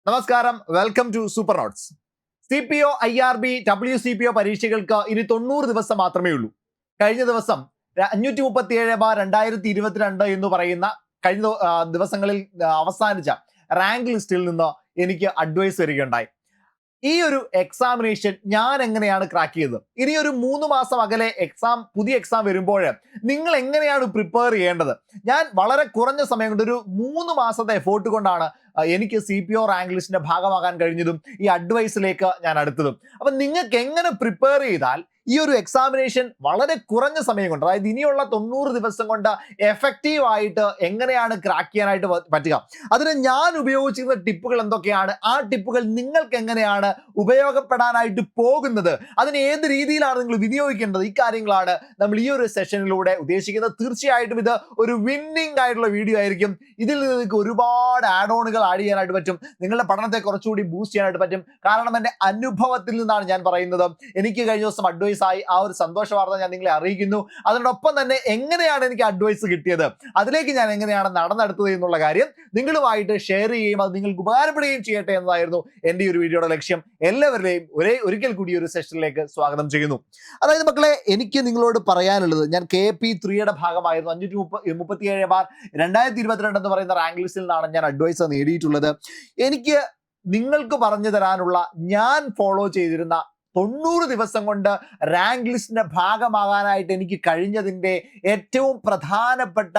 നമസ്കാരം, welcome to super notes. CPO, IRB, WCPO പരീക്ഷകൾക്ക് ഇനി 90 ദിവസം മാത്രമേ ഉള്ളൂ. കഴിഞ്ഞ ദിവസം 537/2022 എന്ന് പറയുന്ന കഴിഞ്ഞ ദിവസങ്ങളിൽ അവസാനിച്ച റാങ്ക് ലിസ്റ്റിൽ നിന്ന് എനിക്ക് അഡ്വൈസ് വരികയുണ്ടായി. ഈ ഒരു എക്സാമിനേഷൻ ഞാൻ എങ്ങനെയാണ് ക്രാക്ക് ചെയ്തത്, ഇനി ഒരു 3 മാസം അകലെ പുതിയ എക്സാം വരുമ്പോൾ നിങ്ങൾ എങ്ങനെയാണ് പ്രിപ്പയർ ചെയ്യേണ്ടത്? ഞാൻ വളരെ കുറഞ്ഞ സമയം കൊണ്ട് ഒരു 3 മാസത്തെ എഫേർട്ട് കൊണ്ടാണ് എനിക്ക് CPO റാങ്ക് ലിസ്റ്റിന്റെ ഭാഗമാകാൻ കഴിഞ്ഞതും ഈ അഡ്വൈസിലേക്ക് ഞാൻ അടുത്തതും. അപ്പം നിങ്ങൾക്ക് എങ്ങനെ പ്രിപ്പയർ ചെയ്താൽ ഈ ഒരു എക്സാമിനേഷൻ വളരെ കുറഞ്ഞ സമയം കൊണ്ട്, അതായത് ഇനിയുള്ള 90 ദിവസം കൊണ്ട് എഫക്റ്റീവ് ആയിട്ട് എങ്ങനെയാണ് ക്രാക്ക് ചെയ്യാനായിട്ട് പറ്റുക, അതിന് ഞാൻ ഉപയോഗിച്ചിരുന്ന ടിപ്പുകൾ എന്തൊക്കെയാണ്, ആ ടിപ്പുകൾ നിങ്ങൾക്ക് എങ്ങനെയാണ് ഉപയോഗപ്പെടാനായിട്ട് പോകുന്നത്, അതിന് ഏത് രീതിയിലാണ് നിങ്ങൾ വിനിയോഗിക്കേണ്ടത്, ഈ കാര്യങ്ങളാണ് നമ്മൾ ഈ ഒരു സെഷനിലൂടെ ഉദ്ദേശിക്കുന്നത്. തീർച്ചയായിട്ടും ഇത് ഒരു വിന്നിംഗ് ആയിട്ടുള്ള വീഡിയോ ആയിരിക്കും. ഇതിൽ നിന്ന് നിങ്ങൾക്ക് ഒരുപാട് ആഡ് ഓണുകൾ ആഡ് ചെയ്യാനായിട്ട് പറ്റും, നിങ്ങളുടെ പഠനത്തെ കുറച്ചുകൂടി ബൂസ്റ്റ് ചെയ്യാനായിട്ട് പറ്റും. കാരണം എൻ്റെ അനുഭവത്തിൽ നിന്നാണ് ഞാൻ പറയുന്നത്. എനിക്ക് കഴിഞ്ഞ ദിവസം അഡ്വൈസ് ആയി, ആ ഒരു സന്തോഷ വാർത്ത ഞാൻ നിങ്ങളെ അറിയിക്കുന്നു. അതിനോടൊപ്പം തന്നെ എങ്ങനെയാണ് എനിക്ക് അഡ്വൈസ് കിട്ടിയത്, അതിലേക്ക് ഞാൻ എങ്ങനെയാണ് നടന്നെടുത്തത് എന്നുള്ള കാര്യം നിങ്ങളുമായിട്ട് ഷെയർ ചെയ്യുകയും അത് നിങ്ങൾക്ക് ഉപകാരപ്പെടുകയും ചെയ്യട്ടെ എന്നതായിരുന്നു എൻ്റെ ഈ ഒരു വീഡിയോയുടെ ലക്ഷ്യം. എല്ലാവരുടെയും ഒരിക്കൽ കൂടി ഒരു സെഷനിലേക്ക് സ്വാഗതം ചെയ്യുന്നു. അതായത് മക്കളെ, എനിക്ക് നിങ്ങളോട് പറയാനുള്ളത്, ഞാൻ KP3യുടെ ഭാഗമായിരുന്നു. 537/2022 എന്ന് പറയുന്ന റാങ്ക് ലിസ്റ്റിൽ നിന്നാണ് ഞാൻ അഡ്വൈസ് നേടിയിട്ടുള്ളത്. എനിക്ക് നിങ്ങൾക്ക് പറഞ്ഞു തരാനുള്ള, ഞാൻ ഫോളോ ചെയ്തിരുന്ന 90 ദിവസം കൊണ്ട് റാങ്ക് ലിസ്റ്റിന്റെ ഭാഗമാകാനായിട്ട് എനിക്ക് കഴിഞ്ഞതിൻ്റെ ഏറ്റവും പ്രധാനപ്പെട്ട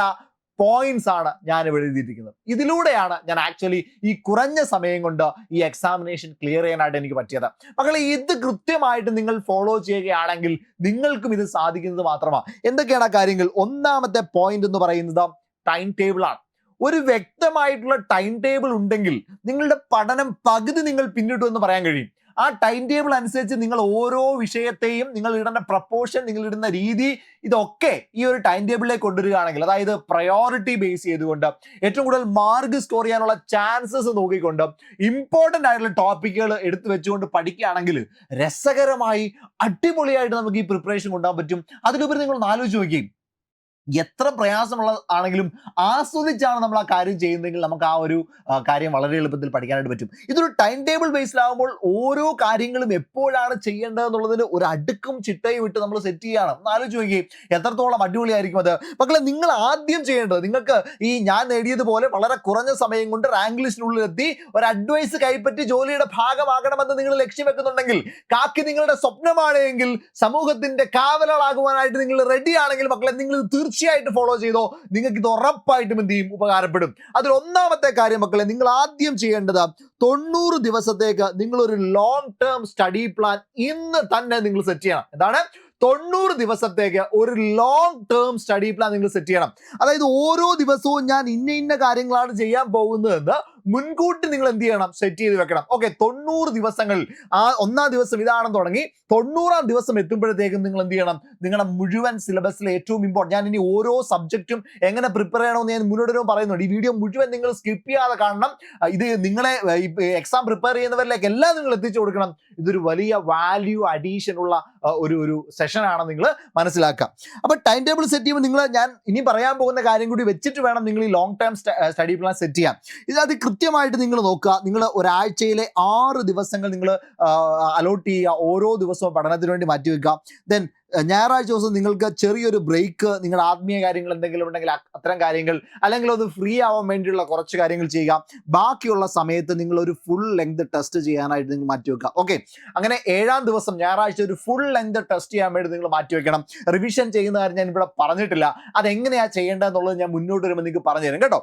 പോയിന്റ്സ് ആണ് ഞാൻ ഇവിടെ എഴുതിയിരിക്കുന്നത്. ഇതിലൂടെയാണ് ഞാൻ ആക്ച്വലി ഈ കുറഞ്ഞ സമയം കൊണ്ട് ഈ എക്സാമിനേഷൻ ക്ലിയർ ചെയ്യാനായിട്ട് എനിക്ക് പറ്റിയത്. മക്കളെ, ഇത് കൃത്യമായിട്ട് നിങ്ങൾ ഫോളോ ചെയ്യുകയാണെങ്കിൽ നിങ്ങൾക്കും ഇത് സാധിക്കുന്നത് മാത്രമാണ്. എന്തൊക്കെയാണ് ആ കാര്യങ്ങൾ? ഒന്നാമത്തെ പോയിന്റ് എന്ന് പറയുന്നത് ടൈം ടേബിൾ ആണ്. ഒരു വ്യക്തമായിട്ടുള്ള ടൈം ടേബിൾ ഉണ്ടെങ്കിൽ നിങ്ങളുടെ പഠനം പകുതി നിങ്ങൾ പിന്നിട്ടു എന്ന് പറയാൻ കഴിയും. ആ ടൈം ടേബിൾ അനുസരിച്ച് നിങ്ങൾ ഓരോ വിഷയത്തെയും, നിങ്ങൾ ഇടുന്ന പ്രപ്പോർഷൻ, നിങ്ങൾ ഇടുന്ന രീതി, ഇതൊക്കെ ഈ ഒരു ടൈം ടേബിളിലേക്ക് കൊണ്ടുവരികയാണെങ്കിൽ, അതായത് പ്രയോറിറ്റി ബേസ് ചെയ്തുകൊണ്ട് ഏറ്റവും കൂടുതൽ മാർക്ക് സ്കോർ ചെയ്യാനുള്ള ചാൻസസ് നോക്കിക്കൊണ്ട് ഇമ്പോർട്ടൻ്റ് ആയിട്ടുള്ള ടോപ്പിക്കുകൾ എടുത്തു വെച്ചുകൊണ്ട് പഠിക്കുകയാണെങ്കിൽ രസകരമായി അടിപൊളിയായിട്ട് നമുക്ക് ഈ പ്രിപ്പറേഷൻ കൊണ്ടുപോകാൻ പറ്റും. അതിലുപരി നിങ്ങൾ ആലോചിച്ച് നോക്കുകയും, എത്ര പ്രയാസമുള്ള ആണെങ്കിലും ആസ്വദിച്ചാണ് നമ്മൾ ആ കാര്യം ചെയ്യുന്നതെങ്കിൽ നമുക്ക് ആ ഒരു കാര്യം വളരെ എളുപ്പത്തിൽ പഠിക്കാനായിട്ട് പറ്റും. ഇതൊരു ടൈം ടേബിൾ ബേസിലാകുമ്പോൾ ഓരോ കാര്യങ്ങളും എപ്പോഴാണ് ചെയ്യേണ്ടതെന്നുള്ളതിന് ഒരു അടുക്കും ചിട്ടയും ഇട്ട് നമ്മൾ സെറ്റ് ചെയ്യണം. ഒന്ന് ആലോചിച്ച് നോക്കുകയും എത്രത്തോളം അടിപൊളിയായിരിക്കും അത്. മക്കളെ, നിങ്ങൾ ആദ്യം ചെയ്യേണ്ടത്, നിങ്ങൾക്ക് ഈ ഞാൻ നേടിയതുപോലെ വളരെ കുറഞ്ഞ സമയം കൊണ്ട് റാങ്ക് ലിസ്റ്റിനുള്ളിൽ എത്തി ഒരു അഡ്വൈസ് കൈപ്പറ്റി ജോലിയുടെ ഭാഗമാകണമെന്ന് നിങ്ങൾ ലക്ഷ്യം വെക്കുന്നുണ്ടെങ്കിൽ, കാക്കി നിങ്ങളുടെ സ്വപ്നമാണ് എങ്കിൽ, സമൂഹത്തിന്റെ കാവലാളാകുവാനായിട്ട് നിങ്ങൾ റെഡി ആണെങ്കിൽ, മക്കളെ, നിങ്ങൾ തീർച്ചയായിട്ടും ഫോളോ ചെയ്തോ. നിങ്ങൾക്ക് ഇത് ഉറപ്പായിട്ടും എന്ത് ചെയ്യും, ഉപകാരപ്പെടും. അതിൽ ഒന്നാമത്തെ കാര്യം മക്കളെ, നിങ്ങൾ ആദ്യം ചെയ്യേണ്ടത് 90 ദിവസത്തേക്ക് നിങ്ങളൊരു ലോങ് ടേം സ്റ്റഡി പ്ലാൻ ഇന്ന് തന്നെ നിങ്ങൾ സെറ്റ് ചെയ്യണം. എന്താണ്? 90 ദിവസത്തേക്ക് ഒരു ലോങ് ടേം സ്റ്റഡി പ്ലാൻ നിങ്ങൾ സെറ്റ് ചെയ്യണം. അതായത് ഓരോ ദിവസവും ഞാൻ ഇന്ന കാര്യങ്ങളാണ് ചെയ്യാൻ പോകുന്നതെന്ന് മുൻകൂട്ടി നിങ്ങൾ എന്ത് ചെയ്യണം, സെറ്റ് ചെയ്ത് വെക്കണം. ഓക്കെ, 90 ദിവസങ്ങളിൽ ഒന്നാം ദിവസം ഇതാണെന്ന് തുടങ്ങി 90-ാം ദിവസം എത്തുമ്പോഴത്തേക്കും നിങ്ങൾ എന്ത് ചെയ്യണം, നിങ്ങളുടെ മുഴുവൻ സിലബസിലെ ഏറ്റവും ഇമ്പോർട്ടൻറ്റ്, ഞാൻ ഇനി ഓരോ സബ്ജക്റ്റും എങ്ങനെ പ്രിപ്പയർ ചെയ്യണമെന്ന് ഞാൻ മുന്നോട്ട് പറയുന്നുണ്ട്. ഈ വീഡിയോ മുഴുവൻ നിങ്ങൾ സ്കിപ്പ് ചെയ്യാതെ കാണണം. ഇത് നിങ്ങളെ എക്സാം പ്രിപ്പയർ ചെയ്യുന്നവരിലേക്ക് എല്ലാം നിങ്ങൾ എത്തിച്ചു കൊടുക്കണം. ഇതൊരു വലിയ വാല്യൂ അഡീഷൻ ഉള്ള ഒരു സെഷനാണ്, നിങ്ങൾ മനസ്സിലാക്കുക. അപ്പൊ ടൈം ടേബിൾ സെറ്റ് ചെയ്യുമ്പോൾ നിങ്ങൾ, ഞാൻ ഇനി പറയാൻ പോകുന്ന കാര്യം കൂടി വെച്ചിട്ട് വേണം നിങ്ങൾ ഈ long term study plan set ചെയ്യാൻ. ഇത് കൃത്യമായിട്ട് നിങ്ങൾ നോക്കുക. നിങ്ങൾ ഒരാഴ്ചയിലെ 6 ദിവസങ്ങൾ നിങ്ങൾ അലോട്ട് ചെയ്യുക. ഓരോ ദിവസവും പഠനത്തിന് വേണ്ടി മാറ്റിവെക്കുക. ദെൻ ഞായറാഴ്ച ദിവസം നിങ്ങൾക്ക് ചെറിയൊരു ബ്രേക്ക്, നിങ്ങളുടെ ആത്മീയ കാര്യങ്ങൾ എന്തെങ്കിലും ഉണ്ടെങ്കിൽ അത്തരം കാര്യങ്ങൾ, അല്ലെങ്കിൽ ഒന്ന് ഫ്രീ ആവാൻ വേണ്ടിയുള്ള കുറച്ച് കാര്യങ്ങൾ ചെയ്യുക. ബാക്കിയുള്ള സമയത്ത് നിങ്ങൾ ഒരു ഫുൾ ലെങ്ത് ടെസ്റ്റ് ചെയ്യാനായിട്ട് നിങ്ങൾ മാറ്റിവെക്കുക. ഓക്കെ, അങ്ങനെ 7-ാം ദിവസം ഞായറാഴ്ച ഒരു ഫുൾ ലെങ്ത് ടെസ്റ്റ് ചെയ്യാൻ വേണ്ടി നിങ്ങൾ മാറ്റിവെക്കണം. റിവിഷൻ ചെയ്യുന്ന കാര്യം ഞാൻ ഇവിടെ പറഞ്ഞിട്ടില്ല, അതെങ്ങനെയാണ് ചെയ്യേണ്ടതെന്നുള്ളത് ഞാൻ മുന്നോട്ട് വരുമ്പോൾ നിങ്ങൾക്ക് പറഞ്ഞുതരും കേട്ടോ.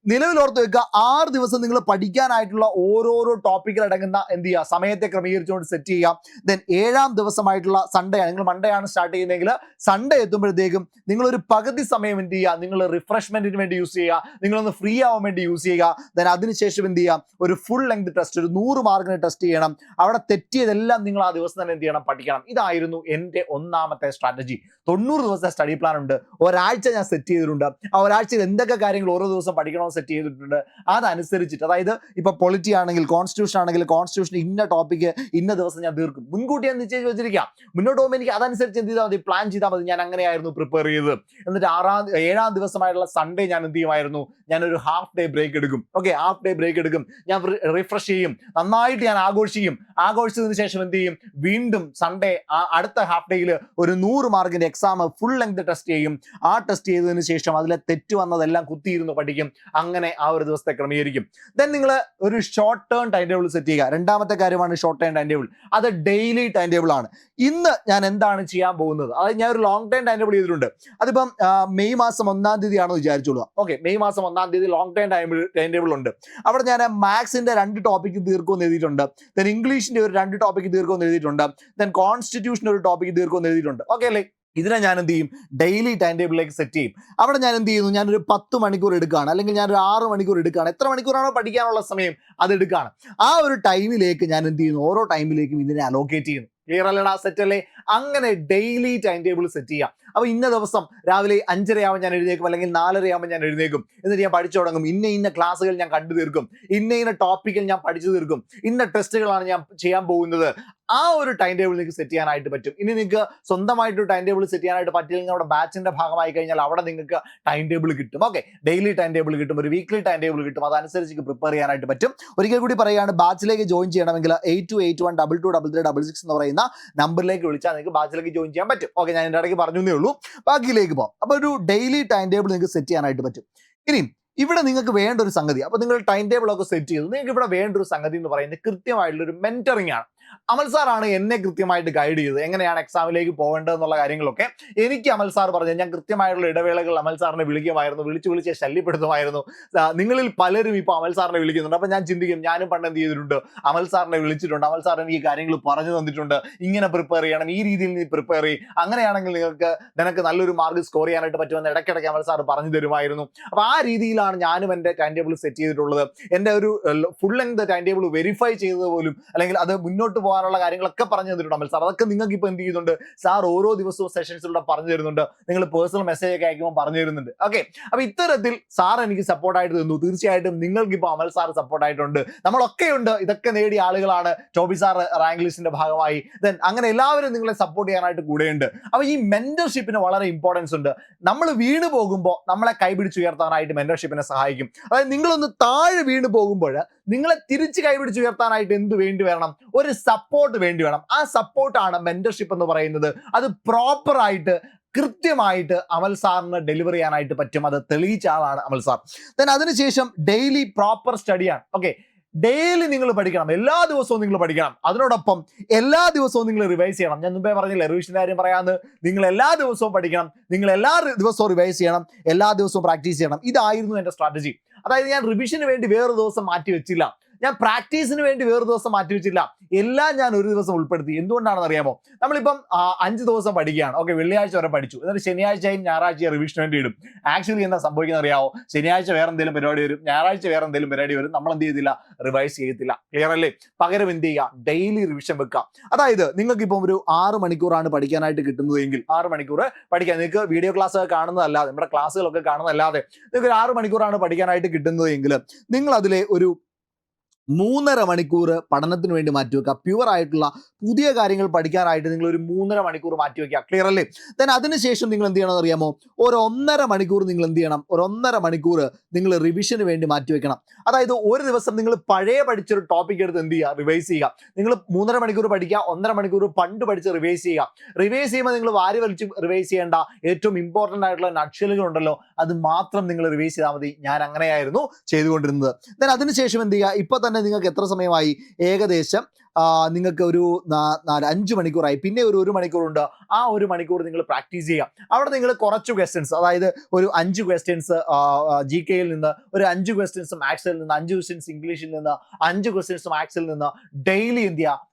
നിലവിൽ ഓർത്ത് വെക്കുക, 6 ദിവസം നിങ്ങൾ പഠിക്കാനായിട്ടുള്ള ഓരോരോ ടോപ്പിക്കിൽ അടങ്ങുന്ന എന്ത് ചെയ്യുക, സമയത്തെ ക്രമീകരിച്ചുകൊണ്ട് സെറ്റ് ചെയ്യുക. ദെൻ 7-ാം ദിവസമായിട്ടുള്ള സൺഡേ ആണ്, നിങ്ങൾ മൺഡേ ആണ് സ്റ്റാർട്ട് ചെയ്യുന്നതെങ്കിൽ സൺഡേ എത്തുമ്പോഴത്തേക്കും നിങ്ങളൊരു പകുതി സമയം എന്ത് ചെയ്യുക, നിങ്ങൾ റിഫ്രഷ്മെന്റിന് വേണ്ടി യൂസ് ചെയ്യുക, നിങ്ങളൊന്ന് ഫ്രീ ആവാൻ വേണ്ടി യൂസ് ചെയ്യുക. ദെൻ അതിനുശേഷം എന്ത് ചെയ്യുക, ഒരു ഫുൾ ലെങ്ത് ടെസ്റ്റ്, ഒരു 100 മാർക്കിന് ടെസ്റ്റ് ചെയ്യണം. അവിടെ തെറ്റിയതെല്ലാം നിങ്ങൾ ആ ദിവസം തന്നെ എന്ത് ചെയ്യണം, പഠിക്കണം. ഇതായിരുന്നു എൻ്റെ ഒന്നാമത്തെ സ്ട്രാറ്റജി. 90 ദിവസത്തെ സ്റ്റഡി പ്ലാൻ ഉണ്ട്, ഒരാഴ്ച ഞാൻ സെറ്റ് ചെയ്തിട്ടുണ്ട്. ആ ഒരാഴ്ചയിൽ എന്തൊക്കെ കാര്യങ്ങൾ ഓരോ ദിവസം പഠിക്കണമെന്ന് സെറ്റ് ചെയ്തിട്ടുണ്ട്. അതനുസരിച്ചിട്ട്, അതായത് ഇപ്പൊ പൊളിറ്റി ആണെങ്കിൽ, കോൺസ്റ്റിറ്റ്യൂഷൻ ആണെങ്കിൽ, കോൺസ്റ്റിറ്റ്യൂഷൻ ഇന്ന ടോപ്പിക്ക് ഇന്ന ദിവസം ഞാൻ തീർക്കും, മുൻകൂട്ടി ഞാൻ നിശ്ചയിച്ച് വെച്ചിരിക്കാം. മുന്നോട്ട് പോകുമ്പോൾ എനിക്ക് അതനുസരിച്ച് എന്ത് ചെയ്താൽ മതി, പ്ലാൻ ചെയ്താൽ മതി. ഞാൻ അങ്ങനെയായിരുന്നു പ്രിപ്പയർ ചെയ്തത്. എന്നിട്ട് 7ാം ദിവസമായിട്ടുള്ള സൺഡേ ഞാൻ എന്ത് ചെയ്യുമായിരുന്നു, ഞാനൊരു ഹാഫ് ഡേ ബ്രേക്ക് എടുക്കും. ഓക്കെ, ഹാഫ് ഡേ ബ്രേക്ക് എടുക്കും. ഞാൻ റിഫ്രഷ് ചെയ്യും, നന്നായിട്ട് ഞാൻ ആഘോഷിക്കും. ആഘോഷിച്ചതിന് ശേഷം എന്ത് ചെയ്യും, വീണ്ടും സൺഡേ അടുത്ത ഹാഫ് ഡേയിൽ ഒരു 100 മാർക്കിന്റെ എക്സാം ഫുൾ ലെങ്ത് ടെസ്റ്റ് ചെയ്യും. ആ ടെസ്റ്റ് ചെയ്തതിന് ശേഷം അതിലെ തെറ്റ് വന്നതെല്ലാം കുത്തിയിരുന്ന് പഠിക്കും. അങ്ങനെ ആ ഒരു ദിവസത്തെ ക്രമീകരിക്കും. ദെൻ നിങ്ങൾ ഒരു short term time table set ചെയ്യുക. രണ്ടാമത്തെ കാര്യമാണ് ഷോർട്ട് ടൈം ടൈം ടേബിൾ. അത് ഡെയിലി ടൈം ടേബിൾ ആണ്. ഇന്ന് ഞാൻ എന്താണ് ചെയ്യാൻ പോകുന്നത്, അതായത് ഞാൻ ഒരു ലോങ് ടൈം ടൈം ടേബിൾ ചെയ്തിട്ടുണ്ട്. അതിപ്പം മെയ് മാസം 1-ാം തീയതി ആണെന്ന് വിചാരിച്ചോളൂ. ഓക്കെ, മെയ് മാസം 1-ാം തീയതി ലോങ് ടൈം ടൈം ടേബിൾ ഉണ്ട്. അവിടെ ഞാൻ മാത്സിന്റെ 2 ടോപ്പിക്ക് തീർക്കുമെന്ന് എഴുതിയിട്ടുണ്ട്. ദെൻ ഇംഗ്ലീഷിന്റെ ഒരു 2 ടോപ്പിക്ക് തീർക്കുമെന്ന് എഴുതിയിട്ടുണ്ട്. ദെൻ കോൺസ്റ്റിറ്റ്യൂഷൻ ഒരു ടോപ്പിക്ക് തീർക്കുമെന്ന് എഴുതിയിട്ടുണ്ട്. ഓക്കെ അല്ലേ? ഇതിനെ ഞാൻ എന്ത് ചെയ്യും, ഡെയിലി ടൈം ടേബിളിലേക്ക് സെറ്റ് ചെയ്യും. അവിടെ ഞാൻ എന്ത് ചെയ്യുന്നു, ഞാനൊരു 10 മണിക്കൂർ എടുക്കുകയാണ്, അല്ലെങ്കിൽ ഞാനൊരു 6 മണിക്കൂർ എടുക്കുകയാണ്. എത്ര മണിക്കൂറാണോ പഠിക്കാനുള്ള സമയം അത് എടുക്കുകയാണ്. ആ ഒരു ടൈമിലേക്ക് ഞാൻ എന്ത് ചെയ്യുന്നു, ഓരോ ടൈമിലേക്കും ഇതിനെ അലോക്കേറ്റ് ചെയ്യുന്നു. ക്ലിയർ അല്ലടാ, സെറ്റ് അല്ലേ? അങ്ങനെ ഡെയിലി ടൈം ടേബിൾ സെറ്റ് ചെയ്യാം. അപ്പോൾ ഇന്ന ദിവസം രാവിലെ 5:30 ആവുമ്പോൾ ഞാൻ എഴുന്നേക്കും, അല്ലെങ്കിൽ 4:30 ആവുമ്പോൾ ഞാൻ എഴുന്നേക്കും. എന്നിട്ട് ഞാൻ പഠിച്ചു തുടങ്ങും. ഇന്ന ക്ലാസ്സുകൾ ഞാൻ കണ്ടു തീർക്കും, ഇന്ന ടോപ്പിക്കിൽ ഞാൻ പഠിച്ചു തീർക്കും, ഇന്ന ടെസ്റ്റുകളാണ് ഞാൻ ചെയ്യാൻ പോകുന്നത്. ആ ഒരു ടൈം ടേബിൾ നിങ്ങൾക്ക് സെറ്റ് ചെയ്യാനായിട്ട് പറ്റും. ഇനി നിങ്ങൾക്ക് സ്വന്തമായിട്ട് ടൈം ടേബിൾ സെറ്റ് ചെയ്യാനായിട്ട് പറ്റില്ലെങ്കിൽ നമ്മുടെ ബാച്ചിന്റെ ഭാഗമായി കഴിഞ്ഞാൽ അവിടെ നിങ്ങൾക്ക് ടൈം ടേബിൾ കിട്ടും. ഓക്കെ, ഡെയിലി ടൈം ടേബിൾ കിട്ടും, ഒരു വീക്ക്ലി ടൈം ടേബിൾ കിട്ടും. അതനുസരിച്ച് പ്രിപ്പയർ ചെയ്യാനായിട്ട് പറ്റും. ഒരിക്കൽ കൂടി പറയുകയാണ്, ബാച്ചിലേക്ക് ജോയിൻ ചെയ്യണമെങ്കിൽ 8281223366 എന്ന് പറയുന്ന നമ്പറിലേക്ക് വിളിച്ചാൽ നിങ്ങൾക്ക് ബാച്ചിലേക്ക് ജോയിൻ ചെയ്യാൻ പറ്റും. ഓക്കെ, ഞാൻ എൻ്റെ ഇടയ്ക്ക് പറഞ്ഞേ ഉള്ളൂ, ബാക്കിയിലേക്ക് പോകാം. അപ്പോൾ ഒരു ഡെയിലി ടൈം ടേബിൾ നിങ്ങൾക്ക് സെറ്റ് ചെയ്യാനായിട്ട് പറ്റും. ഇനിയും ഇവിടെ നിങ്ങൾക്ക് വേണ്ട ഒരു സംഗതി, അപ്പോൾ നിങ്ങൾ ടൈം ടേബിൾ ഒക്കെ സെറ്റ് ചെയ്തു, നിങ്ങൾക്ക് ഇവിടെ വേണ്ട ഒരു സംഗതി എന്ന് പറയുന്നത് കൃത്യമായിട്ടുള്ള ഒരു മെന്ററിംഗ് ആണ്. അമൽ സാറാണ് എന്നെ കൃത്യമായിട്ട് ഗൈഡ് ചെയ്തത്, എങ്ങനെയാണ് എക്സാമിലേക്ക് പോകേണ്ടതെന്നുള്ള കാര്യങ്ങളൊക്കെ എനിക്ക് അമൽ സാർ പറഞ്ഞു. ഞാൻ കൃത്യമായിട്ടുള്ള ഇടവേളകൾ അമൽ സാറിനെ വിളിക്കുമായിരുന്നു, വിളിച്ച് ശല്യപ്പെടുത്തുമായിരുന്നു. നിങ്ങളിൽ പലരും ഇപ്പോൾ അമൽ സാറിനെ വിളിക്കുന്നുണ്ട്. അപ്പോൾ ഞാൻ ചിന്തിക്കും, ഞാനും പണ്ട് എന്ത് ചെയ്തിട്ടുണ്ട്, അമൽ സാറിനെ വിളിച്ചിട്ടുണ്ട്, അമൽ സാർ എനിക്ക് കാര്യങ്ങൾ പറഞ്ഞു തന്നിട്ടുണ്ട്, ഇങ്ങനെ പ്രിപ്പയർ ചെയ്യണം, ഈ രീതിയിൽ നീ പ്രിപ്പയർ ചെയ്യും, അങ്ങനെയാണെങ്കിൽ നിനക്ക് നല്ലൊരു മാർക്ക് സ്കോർ ചെയ്യാനായിട്ട് പറ്റുമെന്ന് ഇടയ്ക്കിടയ്ക്ക് അമൽ സാർ പറഞ്ഞു തരുമായിരുന്നു. അപ്പോൾ ആ രീതിയിലാണ് ഞാനും എൻ്റെ ടൈം ടേബിൾ സെറ്റ് ചെയ്തിട്ടുള്ളത്. എൻ്റെ ഒരു full length time table verify ചെയ്തത് പോലും, അല്ലെങ്കിൽ അത് മുന്നോട്ട് പോകാനുള്ള കാര്യങ്ങളൊക്കെ പറഞ്ഞു തന്നിട്ടുണ്ട് അമൽ സാർ. അതൊക്കെ നിങ്ങൾക്ക് ഇപ്പോൾ എന്ത് ചെയ്യുന്നുണ്ട്, സാർ ഓരോ ദിവസവും സെഷൻസിലൂടെ പറഞ്ഞു തരുന്നുണ്ട്, നിങ്ങൾ പേഴ്സണൽ മെസ്സേജ് ഒക്കെ അയക്കുമ്പോൾ പറഞ്ഞു തരുന്നുണ്ട്. ഓക്കെ, അപ്പൊ ഇത്തരത്തിൽ സാർ എനിക്ക് സപ്പോർട്ടായിട്ട് തന്നു. തീർച്ചയായിട്ടും നിങ്ങൾക്ക് ഇപ്പോൾ അമൽ സാർ സപ്പോർട്ടായിട്ടുണ്ട്, നമ്മളൊക്കെ ഉണ്ട്. ഇതൊക്കെ നേടിയ ആളുകളാണ്. ടോബി സാർ റാങ്ക് ലിസ്റ്റിന്റെ ഭാഗമായി. ദെൻ അങ്ങനെ എല്ലാവരും നിങ്ങളെ സപ്പോർട്ട് ചെയ്യാനായിട്ട് കൂടെയുണ്ട്. അപ്പൊ ഈ മെന്റർഷിപ്പിന് വളരെ ഇമ്പോർട്ടൻസ് ഉണ്ട്. നമ്മൾ വീണ് പോകുമ്പോൾ നമ്മളെ കൈപിടിച്ചുയർത്താനായിട്ട് മെന്റർഷിപ്പിനെ സഹായിക്കും. അതായത് നിങ്ങളൊന്ന് താഴെ വീണ് പോകുമ്പോൾ നിങ്ങളെ തിരിച്ച് കൈപിടിച്ചുയർത്താനായിട്ട് എന്ത് വേണ്ടി വരണം, ഒരു സപ്പോർട്ട് വേണ്ടി വേണം. ആ സപ്പോർട്ടാണ് മെന്റർഷിപ്പ് എന്ന് പറയുന്നത്. അത് പ്രോപ്പറായിട്ട് കൃത്യമായിട്ട് അമൽ സാറിന് ഡെലിവർ ചെയ്യാനായിട്ട് പറ്റും. അത് തെളിയിച്ച ആളാണ് അമൽ സാർ. ദെൻ അതിനുശേഷം ഡെയിലി പ്രോപ്പർ സ്റ്റഡിയാണ്. ഓക്കെ, ഡെയിലി നിങ്ങൾ പഠിക്കണം, എല്ലാ ദിവസവും നിങ്ങൾ പഠിക്കണം. അതിനോടൊപ്പം എല്ലാ ദിവസവും നിങ്ങൾ റിവൈസ് ചെയ്യണം. ഞാൻ മുമ്പേ പറഞ്ഞില്ല, റിവിഷൻ്റെ കാര്യം പറയാമെന്ന്. നിങ്ങൾ എല്ലാ ദിവസവും പഠിക്കണം, നിങ്ങൾ എല്ലാ ദിവസവും റിവൈസ് ചെയ്യണം, എല്ലാ ദിവസവും പ്രാക്ടീസ് ചെയ്യണം. ഇതായിരുന്നു എൻ്റെ സ്ട്രാറ്റജി. അതായത് ഞാൻ റിവിഷന് വേണ്ടി വേറൊരു ദിവസം മാറ്റി വെച്ചില്ല, ഞാൻ പ്രാക്ടീസിന് വേണ്ടി വേറൊരു ദിവസം മാറ്റി വെച്ചില്ല, എല്ലാം ഞാൻ ഒരു ദിവസം ഉൾപ്പെടുത്തി. എന്തുകൊണ്ടാണെന്ന് അറിയാമോ? നമ്മളിപ്പം 5 ദിവസം പഠിക്കുകയാണ്. ഓക്കെ, വെള്ളിയാഴ്ച വരെ പഠിച്ചു, എന്നിട്ട് ശനിയാഴ്ചയും ഞായറാഴ്ചയും റിവിഷന് വേണ്ടി ഇടും. ആക്ച്വലി എന്താ സംഭവിക്കുന്നത് അറിയാമോ? ശനിയാഴ്ച വേറെ എന്തെങ്കിലും പരിപാടി വരും, ഞായറാഴ്ച വേറെ എന്തെങ്കിലും പരിപാടി വരും, നമ്മൾ എന്ത് ചെയ്തില്ല, റിവൈസ് ചെയ്യത്തില്ല. ക്ലിയർ അല്ലേ? പകരം എന്ത് ചെയ്യുക, ഡെയിലി റിവിഷൻ വെക്കുക. അതായത് നിങ്ങൾക്ക് ഇപ്പം ഒരു 6 മണിക്കൂറാണ് പഠിക്കാനായിട്ട് കിട്ടുന്നതെങ്കിൽ 6 മണിക്കൂർ പഠിക്കാൻ, നിങ്ങൾക്ക് വീഡിയോ ക്ലാസ് ഒക്കെ കാണുന്നതല്ലാതെ, നമ്മുടെ ക്ലാസ്സുകളൊക്കെ കാണുന്നതല്ലാതെ നിങ്ങൾക്ക് ഒരു 6 മണിക്കൂറാണ് പഠിക്കാനായിട്ട് കിട്ടുന്നതെങ്കിൽ നിങ്ങൾ അതിലെ ഒരു 3.5 മണിക്കൂർ പഠനത്തിന് വേണ്ടി മാറ്റിവെക്കുക. പ്യുവർ ആയിട്ടുള്ള പുതിയ കാര്യങ്ങൾ പഠിക്കാനായിട്ട് നിങ്ങൾ ഒരു 3.5 മണിക്കൂർ മാറ്റിവെക്കുക. ക്ലിയർ അല്ലേ? ദെൻ അതിനുശേഷം നിങ്ങൾ എന്ത് ചെയ്യണമെന്ന് അറിയാമോ? ഒരു 1.5 മണിക്കൂർ നിങ്ങൾ എന്ത് ചെയ്യണം, ഒരു 1.5 മണിക്കൂർ നിങ്ങൾ റിവിഷന് വേണ്ടി മാറ്റിവെക്കണം. അതായത് ഒരു ദിവസം നിങ്ങൾ പഴയ പഠിച്ചൊരു ടോപ്പിക് എടുത്ത് എന്ത് ചെയ്യുക, റിവൈസ് ചെയ്യുക. നിങ്ങൾ 3.5 മണിക്കൂർ പഠിക്കുക, 1.5 മണിക്കൂർ പണ്ട് പഠിച്ച് റിവൈസ് ചെയ്യുക. റിവൈസ് ചെയ്യുമ്പോൾ നിങ്ങൾ വാരി വലിച്ച് റിവൈസ് ചെയ്യേണ്ട, ഏറ്റവും ഇമ്പോർട്ടൻ്റ് ആയിട്ടുള്ള നട്ട്ഷെല്ലുകൾ ഉണ്ടല്ലോ, അത് മാത്രം നിങ്ങൾ റിവൈസ് ചെയ്താൽ മതി. ഞാൻ അങ്ങനെയായിരുന്നു ചെയ്തുകൊണ്ടിരുന്നത്. ദെൻ അതിനുശേഷം എന്ത് ചെയ്യുക, ഇപ്പൊ തന്നെ നിങ്ങൾക്ക് എത്ര സമയമായി? ഏകദേശം നിങ്ങൾക്ക് ഒരു 5 മണിക്കൂറായി. പിന്നെ ഒരു 1 മണിക്കൂറുണ്ട്. ആ 1 മണിക്കൂർ നിങ്ങൾ പ്രാക്ടീസ് ചെയ്യുക. അവിടെ നിങ്ങൾ കുറച്ച് ക്വസ്റ്റ്യൻസ്, അതായത് ഒരു 5 ക്വസ്റ്റ്യൻസ് GK-യിൽ നിന്ന്, ഒരു 5 ക്വസ്റ്റ്യൻസ് മാത്സിൽ നിന്ന്, 5 ക്വസ്റ്റ്യൻസ് ഇംഗ്ലീഷിൽ നിന്ന്, 5 ക്വസ്റ്റ്യൻസ് മാത്സിൽ നിന്ന് ഡെയിലി എന്ത് ചെയ്യുക,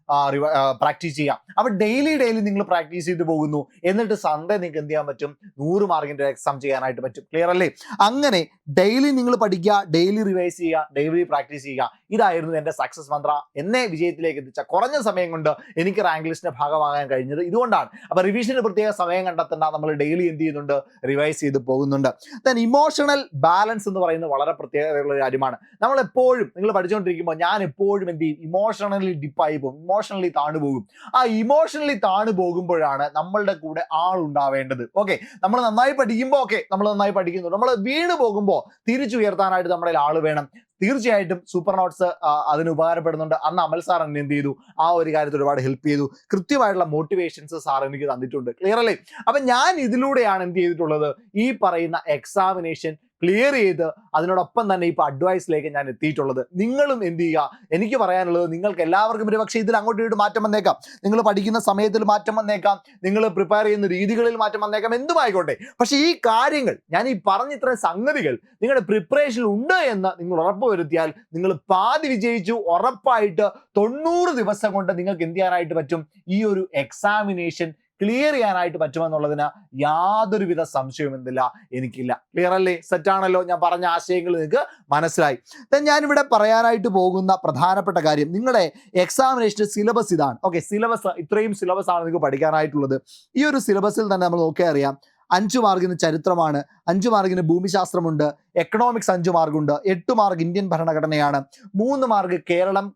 പ്രാക്ടീസ് ചെയ്യാം. അപ്പൊ ഡെയിലി നിങ്ങൾ പ്രാക്ടീസ് ചെയ്ത് പോകുന്നു. എന്നിട്ട് സൺഡേ നിങ്ങൾക്ക് എന്ത് ചെയ്യാൻ പറ്റും, 100 മാർക്കിന്റെ എക്സാം ചെയ്യാനായിട്ട് പറ്റും. ക്ലിയർ അല്ലേ? അങ്ങനെ ഡെയിലി നിങ്ങൾ പഠിക്കുക, ഡെയിലി റിവൈസ് ചെയ്യുക, ഡെയിലി പ്രാക്ടീസ് ചെയ്യുക. ഇതായിരുന്നു എൻ്റെ സക്സസ് മന്ത്ര. എന്നെ വിജയത്തിലേക്ക് എത്തിച്ച, കുറഞ്ഞ സമയം കൊണ്ട് എനിക്ക് റാങ്ക് ലിസ്റ്റിന്റെ ഭാഗമാകാൻ കഴിഞ്ഞത് ഇതുകൊണ്ടാണ്. അപ്പൊ റിവിഷന് പ്രത്യേക സമയം കണ്ടെത്തേണ്ട, നമ്മൾ ഡെയിലി എന്ത് ചെയ്യുന്നുണ്ട്, റിവൈസ് ചെയ്ത് പോകുന്നുണ്ട്. ദെൻ ഇമോഷണൽ ബാലൻസ് എന്ന് പറയുന്നത് വളരെ പ്രത്യേകതയുള്ള ഒരു കാര്യമാണ്. നമ്മൾ എപ്പോഴും നിങ്ങൾ പഠിച്ചുകൊണ്ടിരിക്കുമ്പോൾ ഞാൻ എപ്പോഴും എന്ത് ചെയ്യും, ഇമോഷണലി ഡിപ്പായി പോകും, ഇമോഷണലി താണു പോകും. ആ ഇമോഷണലി താണു പോകുമ്പോഴാണ് നമ്മളുടെ കൂടെ ആളുണ്ടാവേണ്ടത്. ഓക്കെ, നമ്മൾ നന്നായി പഠിക്കുമ്പോൾ നമ്മൾ നന്നായി പഠിക്കുന്നു, നമ്മൾ വീണ് പോകുമ്പോൾ തിരിച്ചുയർത്താനായിട്ട് നമ്മുടെ ആൾ വേണം. തീർച്ചയായിട്ടും സൂപ്പർ നോട്ട്സ് അതിന് ഉപകാരപ്പെടുന്നുണ്ട്. അന്ന് അമൽ സാർ എന്നെ എന്ത് ചെയ്തു, ആ ഒരു കാര്യത്തിൽ ഒരുപാട് ഹെൽപ്പ് ചെയ്തു. കൃത്യമായിട്ടുള്ള മോട്ടിവേഷൻസ് സാർ എനിക്ക് തന്നിട്ടുണ്ട്. ക്ലിയർ അല്ലേ? അപ്പൊ ഞാൻ ഇതിലൂടെയാണ് എന്ത് ചെയ്തിട്ടുള്ളത്, ഈ പറയുന്ന എക്സാമിനേഷൻ ക്ലിയർ ചെയ്ത് അതിനോടൊപ്പം തന്നെ ഇപ്പൊ അഡ്വൈസിലേക്ക് ഞാൻ എത്തിയിട്ടുള്ളത്. നിങ്ങളും എന്ത് ചെയ്യുക, എനിക്ക് പറയാനുള്ളത്, നിങ്ങൾക്ക് എല്ലാവർക്കും ഒരു പക്ഷേ ഇതിൽ അങ്ങോട്ടും ഇങ്ങോട്ട് മാറ്റം വന്നേക്കാം, നിങ്ങൾ പഠിക്കുന്ന സമയത്തിൽ മാറ്റം വന്നേക്കാം, നിങ്ങൾ പ്രിപ്പയർ ചെയ്യുന്ന രീതികളിൽ മാറ്റം വന്നേക്കാം, എന്തുമായിക്കോട്ടെ. പക്ഷെ ഈ കാര്യങ്ങൾ, ഞാൻ ഈ പറഞ്ഞ ഇത്രയും സംഗതികൾ നിങ്ങളുടെ പ്രിപ്പറേഷനിൽ ഉണ്ട് എന്ന് നിങ്ങൾ ഉറപ്പുവരുത്തിയാൽ നിങ്ങൾ പാതി വിജയിച്ചു. ഉറപ്പായിട്ട് 90 ദിവസം കൊണ്ട് നിങ്ങൾക്ക് എന്ത് ചെയ്യാനായിട്ട് പറ്റും, ഈ ഒരു എക്സാമിനേഷൻ ക്ലിയർ ചെയ്യാനായിട്ട് പറ്റുമെന്നുള്ളതിന് യാതൊരുവിധ സംശയവും എന്തില്ല, എനിക്കില്ല. ക്ലിയർ അല്ലേ? സെറ്റാണല്ലോ? ഞാൻ പറഞ്ഞ ആശയങ്ങൾ നിങ്ങൾക്ക് മനസ്സിലായി. ഞാനിവിടെ പറയാനായിട്ട് പോകുന്ന പ്രധാനപ്പെട്ട കാര്യം, നിങ്ങളുടെ എക്സാമിനേഷൻ സിലബസ് ഇതാണ്. ഓക്കെ, സിലബസ് ഇത്രയും സിലബസ് ആണ് നിങ്ങൾക്ക് പഠിക്കാനായിട്ടുള്ളത്. ഈ ഒരു സിലബസിൽ തന്നെ നമ്മൾ നോക്കിയാൽ അറിയാം, 5 മാർക്കിന് ചരിത്രമാണ്, 5 മാർക്കിന് ഭൂമിശാസ്ത്രമുണ്ട്, എക്കണോമിക്സ് 5 മാർക്കുണ്ട്, 8 മാർക്ക് ഇന്ത്യൻ ഭരണഘടനയാണ്, 3 മാർക്ക് കേരളം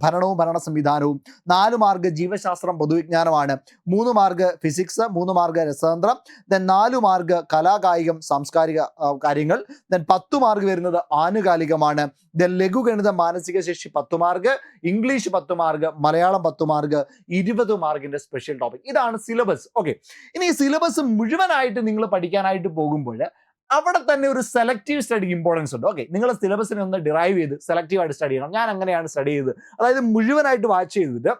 ഭരണവും ഭരണ സംവിധാനവും, 4 മാർക്ക് ജീവശാസ്ത്രം പൊതുവിജ്ഞാനമാണ്, 3 മാർക്ക് ഫിസിക്സ്, 3 മാർക്ക് രസതന്ത്രം, ദെൻ 4 മാർക്ക് കലാകായികം സാംസ്കാരിക കാര്യങ്ങൾ, ദെൻ 10 മാർക്ക് വരുന്നത് ആനുകാലികമാണ്, ദെൻ ലഘുഗണിതം മാനസിക ശേഷി 10 mark, English 10 mark, Malayalam 10 mark, 20 മാർക്കിന്റെ സ്പെഷ്യൽ ടോപ്പിക്. ഇതാണ് സിലബസ്. ഓക്കെ, ഇനി ഈ സിലബസ് മുഴുവനായിട്ട് നിങ്ങൾ പഠിക്കാനായിട്ട് പോകുമ്പോൾ അവിടെ തന്നെ ഒരു സെലക്റ്റീവ് സ്റ്റഡിക്ക് ഇമ്പോർട്ടൻസ് ഉണ്ട്. ഓക്കെ, നിങ്ങൾ സിലബസിനെ ഒന്ന് ഡിറൈവ് ചെയ്ത് സെലക്റ്റീവ് ആയിട്ട് സ്റ്റഡി ചെയ്യണം. ഞാൻ അങ്ങനെയാണ് സ്റ്റഡി ചെയ്തത്. അതായത് മുഴുവനായിട്ട് വാച്ച് ചെയ്തിട്ട്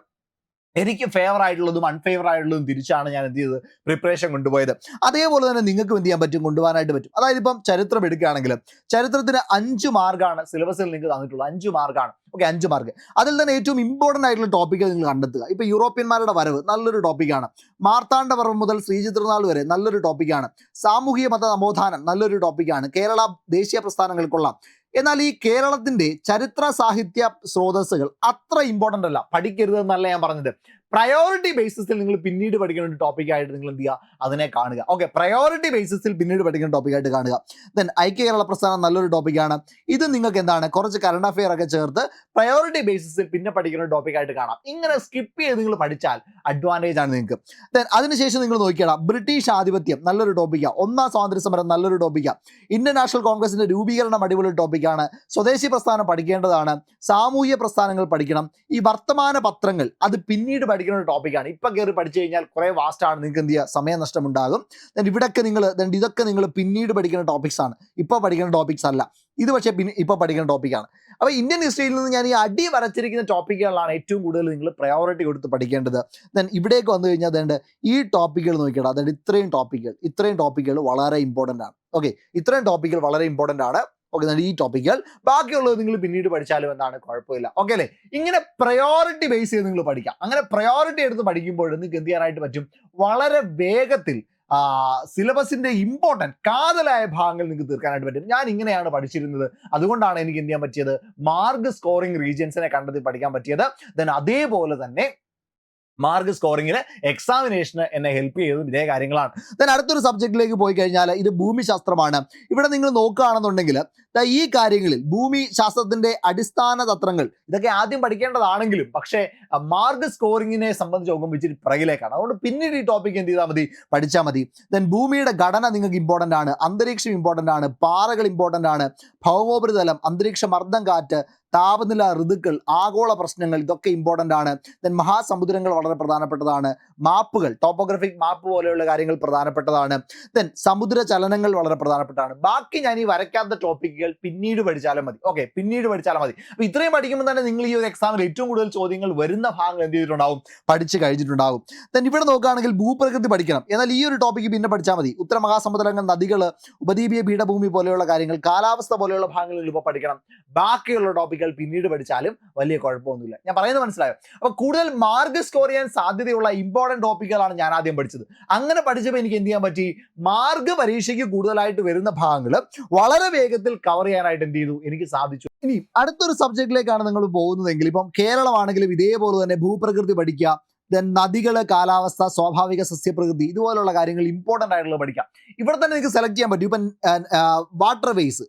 എനിക്ക് ഫേവർ ആയിട്ടുള്ളതും അൺഫേവർ ആയിട്ടുള്ളതും തിരിച്ചാണ് ഞാൻ എന്ത് ചെയ്തത്, പ്രിപ്പറേഷൻ കൊണ്ടുപോയത്. അതേപോലെ തന്നെ നിങ്ങൾക്ക് എന്ത് ചെയ്യാൻ പറ്റും, കൊണ്ടുപോകാനായിട്ട് പറ്റും. അതായത് ഇപ്പം ചരിത്രം എടുക്കുകയാണെങ്കിൽ ചരിത്രത്തിന് 5 മാർക്കാണ് സിലബസിൽ നിങ്ങൾക്ക് തന്നിട്ടുള്ളത്. 5 മാർക്കാണ്. Okay, 5 mark. അതിൽ തന്നെ ഏറ്റവും ഇമ്പോർട്ടൻ്റ് ആയിട്ടുള്ള ടോപ്പിക്കുകൾ നിങ്ങൾ കണ്ടെത്തുക. ഇപ്പൊ യൂറോപ്യന്മാരുടെ വരവ് നല്ലൊരു ടോപ്പിക്കാണ്, മാർത്താണ്ഡവർമ്മ മുതൽ ശ്രീചിത്രനാൾ വരെ നല്ലൊരു ടോപ്പിക്കാണ്, സാമൂഹിക മത നവോത്ഥാനം നല്ലൊരു ടോപ്പിക്കാണ്, കേരള ദേശീയ പ്രസ്ഥാനങ്ങൾക്കുള്ള. എന്നാൽ ഈ കേരളത്തിന്റെ ചരിത്ര സാഹിത്യ സ്രോതസ്സുകൾ അത്ര ഇമ്പോർട്ടൻ്റ് അല്ല, പഠിക്കരുതെന്നല്ല ഞാൻ പറഞ്ഞത്. പ്രയോറിറ്റി ബേസിസിൽ നിങ്ങൾ പിന്നീട് പഠിക്കുന്ന ഒരു ടോപ്പിക്കായിട്ട് നിങ്ങൾ എന്ത് ചെയ്യുക, അതിനെ കാണുക. ഓക്കെ, പ്രയോറിറ്റി ബേസിസിൽ പിന്നീട് പഠിക്കുന്ന ടോപ്പിക്കായിട്ട് കാണുക. ദെൻ ഐക്യ കേരള പ്രസ്ഥാനം നല്ലൊരു ടോപ്പിക്കാണ്. ഇത് നിങ്ങൾക്ക് എന്താണ്, കുറച്ച് കറണ്ട് അഫെയർ ഒക്കെ ചേർത്ത് പ്രയോറിറ്റി ബേസിസിൽ പിന്നെ പഠിക്കുന്ന ടോപ്പിക്കായിട്ട് കാണാം. ഇങ്ങനെ സ്കിപ്പ് ചെയ്ത് നിങ്ങൾ പഠിച്ചാൽ അഡ്വാൻറ്റേജ് ആണ് നിങ്ങൾക്ക്. ദെൻ അതിനുശേഷം നിങ്ങൾ നോക്കിയാൽ ബ്രിട്ടീഷ് ആധിപത്യം നല്ലൊരു ടോപ്പിക്കാണ്, 1ാം സ്വാതന്ത്ര്യ സമരം നല്ലൊരു ടോപ്പിക്കാണ്, ഇന്ത്യൻ നാഷണൽ കോൺഗ്രസിന്റെ രൂപീകരണം അടിപൊളി ടോപ്പിക്കാണ്, സ്വദേശി പ്രസ്ഥാനം പഠിക്കേണ്ടതാണ്, സാമൂഹ്യ പ്രസ്ഥാനങ്ങൾ പഠിക്കണം, ഈ വർത്തമാന പത്രങ്ങൾ അത് പിന്നീട് പഠിക്കുന്ന ഒരു ടോപ്പിക്കാണ്. ഇപ്പം കയറി പഠിച്ചു കഴിഞ്ഞാൽ കുറേ വാസ്റ്റ് ആണ്, നിങ്ങൾക്ക് എന്ത് ചെയ്യുക, സമയനഷ്ടം ഉണ്ടാകും. ഇതൊക്കെ നിങ്ങൾ പിന്നീട് പഠിക്കുന്ന ടോപ്പിക്സ് ആണ്, ഇപ്പോൾ പഠിക്കുന്ന ടോപ്പിക്സ് അല്ല. ഇത് പക്ഷേ ഇപ്പോൾ പഠിക്കുന്ന ടോപ്പിക്കാണ്. അപ്പോൾ ഇന്ത്യൻ ഹിസ്റ്ററിയിൽ നിന്ന് ഞാൻ ഈ അടി വരച്ചിരിക്കുന്ന ടോപ്പിക്കുകളാണ് ഏറ്റവും കൂടുതൽ നിങ്ങൾ പ്രയോറിറ്റി കൊടുത്ത് പഠിക്കേണ്ടത്. ദെൻ ഇവിടേക്ക് വന്നു കഴിഞ്ഞാൽ അതുകൊണ്ട് ഈ ടോപ്പിക്കുകൾ നോക്കിയിട്ട്, അതായത് ഇത്രയും ടോപ്പിക്കുകൾ വളരെ ഇമ്പോർട്ടൻ്റ് ആണ്. ഓക്കെ, ഇത്രയും ടോപ്പിക്കുകൾ വളരെ ഇമ്പോർട്ടൻ്റ് ആണ്. ഓക്കെ, ഈ ടോപ്പിക്കുകൾ ബാക്കിയുള്ളത് നിങ്ങൾ പിന്നീട് പഠിച്ചാലും എന്താണ്, കുഴപ്പമില്ല. ഓക്കെ അല്ലേ? ഇങ്ങനെ പ്രയോറിറ്റി ബേസ് ചെയ്ത് നിങ്ങൾ പഠിക്കാം. അങ്ങനെ പ്രയോറിറ്റി എടുത്ത് പഠിക്കുമ്പോൾ നിങ്ങൾക്ക് എന്ത് ചെയ്യാനായിട്ട് പറ്റും, വളരെ വേഗത്തിൽ സിലബസിന്റെ കാതലായ ഭാഗങ്ങൾ നിങ്ങൾക്ക് തീർക്കാനായിട്ട് പറ്റും. ഞാൻ ഇങ്ങനെയാണ് പഠിച്ചിരുന്നത്, അതുകൊണ്ടാണ് എനിക്ക് എന്ത് ചെയ്യാൻ പറ്റിയത്, മാർക്ക് സ്കോറിംഗ് റീജിയൻസിനെ കണ്ടെത്തി പഠിക്കാൻ പറ്റിയത്. ദെൻ അതേപോലെ തന്നെ മാർക്ക് സ്കോറിങ്ങിന് എക്സാമിനേഷന് എന്നെ ഹെൽപ്പ് ചെയ്തതും ഇതേ കാര്യങ്ങളാണ്. ദെൻ അടുത്തൊരു സബ്ജക്റ്റിലേക്ക് പോയി കഴിഞ്ഞാൽ ഇത് ഭൂമിശാസ്ത്രമാണ്. ഇവിടെ നിങ്ങൾ നോക്കുകയാണെന്നുണ്ടെങ്കിൽ ഈ കാര്യങ്ങളിൽ ഭൂമി ശാസ്ത്രത്തിന്റെ അടിസ്ഥാന തത്വങ്ങൾ ഇതൊക്കെ ആദ്യം പഠിക്കേണ്ടതാണെങ്കിലും പക്ഷേ മാർക്ക് സ്കോറിങ്ങിനെ സംബന്ധിച്ച് നോക്കുമ്പോൾ ഇച്ചിരി പിറകിലേക്കാണ്. അതുകൊണ്ട് പിന്നീട് ഈ ടോപ്പിക് എന്ത് ചെയ്താൽ മതി, പഠിച്ചാൽ മതി. ദെൻ ഭൂമിയുടെ ഘടന നിങ്ങൾക്ക് ഇമ്പോർട്ടൻ്റ് ആണ്, അന്തരീക്ഷം ഇമ്പോർട്ടൻ്റ് ആണ്, പാറകൾ ഇമ്പോർട്ടൻ്റ് ആണ്, ഭൗമോപരിതലം, അന്തരീക്ഷ മർദ്ദം, കാറ്റ്, താപനില, ഋതുക്കൾ, ആഗോള പ്രശ്നങ്ങൾ ഇതൊക്കെ ഇമ്പോർട്ടൻ്റ് ആണ്. ദെൻ മഹാസമുദ്രങ്ങൾ വളരെ പ്രധാനപ്പെട്ടതാണ്, മാപ്പുകൾ, ടോപ്പോഗ്രഫിക് മാപ്പ് പോലെയുള്ള കാര്യങ്ങൾ പ്രധാനപ്പെട്ടതാണ്. ദെൻ സമുദ്ര ചലനങ്ങൾ വളരെ പ്രധാനപ്പെട്ടതാണ്. ബാക്കി ഞാൻ ഈ വരയ്ക്കാത്ത ടോപ്പിക്കുകൾ പിന്നീട് പഠിച്ചാലും മതി. ഓക്കെ, പിന്നീട് പഠിച്ചാലും മതി. അപ്പോൾ ഇത്രയും പഠിക്കുമ്പോൾ തന്നെ നിങ്ങൾ ഈ ഒരു എക്സാമിൽ ഏറ്റവും കൂടുതൽ ചോദ്യങ്ങൾ വരുന്ന ഭാഗങ്ങൾ എന്ത് ചെയ്തിട്ടുണ്ടാവും, പഠിച്ച് കഴിഞ്ഞിട്ടുണ്ടാകും. ദെൻ ഇവിടെ നോക്കുകയാണെങ്കിൽ ഭൂപ്രകൃതി പഠിക്കണം, എന്നാൽ ഈ ഒരു ടോപ്പിക്ക് പിന്നെ പഠിച്ചാൽ മതി. ഉത്തരമഹാസമുദ്രങ്ങൾ, നദികൾ, ഉപദ്വീപീയ പീഠഭൂമി പോലെയുള്ള കാര്യങ്ങൾ, കാലാവസ്ഥ പോലെയുള്ള ഭാഗങ്ങളിൽ ഇപ്പോൾ പഠിക്കണം. ബാക്കിയുള്ള ടോപ്പിക്കുകൾ പിന്നീട് പഠിച്ചാലും വലിയ കുഴപ്പമൊന്നുമില്ല. ഞാൻ പറയുന്നത് മനസ്സിലായോ? അപ്പോൾ കൂടുതൽ മാർക്ക് സ്കോർ ചെയ്യാൻ സാധ്യതയുള്ള ഇമ്പോർട്ടൻറ്റ് ടോപ്പിക്കുകളാണ് ഞാൻ ആദ്യം പഠിച്ചത്. അങ്ങനെ പഠിച്ചപ്പോൾ എനിക്ക് എന്ത് ചെയ്യാൻ പറ്റി, മാർക്ക് പരീക്ഷയ്ക്ക് കൂടുതലായിട്ട് വരുന്ന ഭാഗങ്ങൾ വളരെ വേഗത്തിൽ കവർ ചെയ്യാനായിട്ട് എന്ത് ചെയ്തു, എനിക്ക് സാധിച്ചു. ഇനി അടുത്തൊരു സബ്ജക്റ്റിലേക്കാണ് നിങ്ങൾ പോകുന്നതെങ്കിൽ, ഇപ്പം കേരളമാണെങ്കിലും ഇതേപോലെ തന്നെ ഭൂപ്രകൃതി പഠിക്കുക, ദെൻ നദികൾ, കാലാവസ്ഥ, സ്വാഭാവിക സസ്യപ്രകൃതി, ഇതുപോലുള്ള കാര്യങ്ങൾ ഇമ്പോർട്ടൻ്റ് ആയിട്ടുള്ളത് പഠിക്കാം. ഇവിടെ തന്നെ നിങ്ങൾക്ക് സെലക്ട് ചെയ്യാൻ പറ്റും. ഇപ്പം waterways,